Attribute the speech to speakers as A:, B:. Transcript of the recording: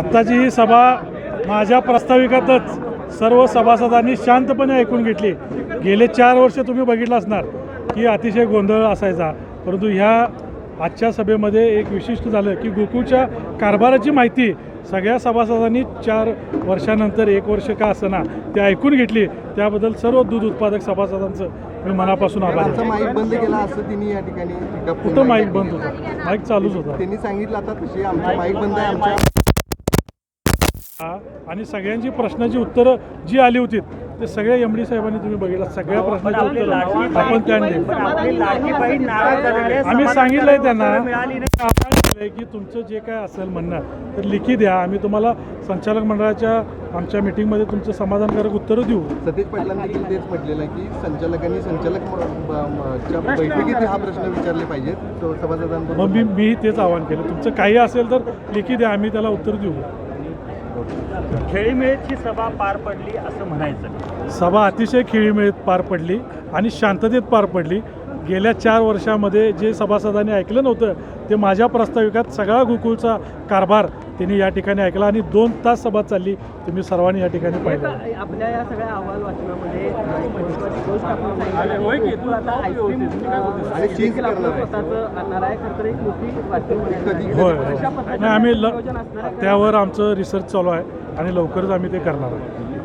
A: आत्ताची ही सभा माझ्या प्रस्ताविकातच सर्व सभासदांनी शांतपणे ऐकून घेतली. गेले 4 वर्ष तुम्ही बघितलं असणार की अतिशय गोंधळ असायचा, परंतु ह्या आजच्या सभेमध्ये एक विशिष्ट झालं की गोकुळच्या कारभाराची माहिती सगळ्या सभासदांनी 4 वर्षानंतर 1 वर्ष का असना ते ऐकून घेतली. त्याबद्दल सर्व दूध उत्पादक सभासदांचं मी मनापासून आभार आहे.
B: माईक बंद केला असं त्यांनी या ठिकाणी
A: कुठं माईक बंद होता? माईक चालूच होता.
B: त्यांनी सांगितलं आता तशी आमचा माईक बंद आहे आमच्या.
A: आणि सगळ्यांची प्रश्नाची उत्तरं जी आली होती ते सगळ्या एमडी साहेबांनी तुम्ही बघितलं. सगळ्या प्रश्नाची उत्तरं आपण त्यांनी आम्ही सांगितलंय त्यांना की तुमचं जे काय असेल म्हणणं तर लिखी द्या, आम्ही तुम्हाला संचालक मंडळाच्या आमच्या मिटिंगमध्ये तुमचं समाधानकारक उत्तरं देऊ.
B: सतीश पाटलांनी देखील तेच म्हटलेलं आहे की संचालकांनी च्या बैठकीत हा प्रश्न विचारले पाहिजेत सभासदांना.
A: मग मी तेच आवाहन केलं, तुमचं काही असेल तर लिखी द्या, आम्ही त्याला उत्तर देऊ.
C: खेळीमेळीची सभा पार पडली असं म्हणायचं.
A: सभा अतिशय खेळीमेळीत पार पडली आणि शांततेत पार पडली. गेल्या 4 वर्षामध्ये जे सभासदांनी ऐकलं नव्हतं ते माझ्या प्रस्ताविकात सगळा गोकुळचा कारभार त्यांनी या ठिकाणी ऐकला आणि 2 तास सभा चालली. तुम्ही सर्वांनी या ठिकाणी पाहिलं.
D: आपल्या या सगळ्या अहवाल वाचनामध्ये
A: होय, नाही आम्ही त्यावर आमचं रिसर्च चालू आहे आणि लवकरच आम्ही ते करणार आहोत.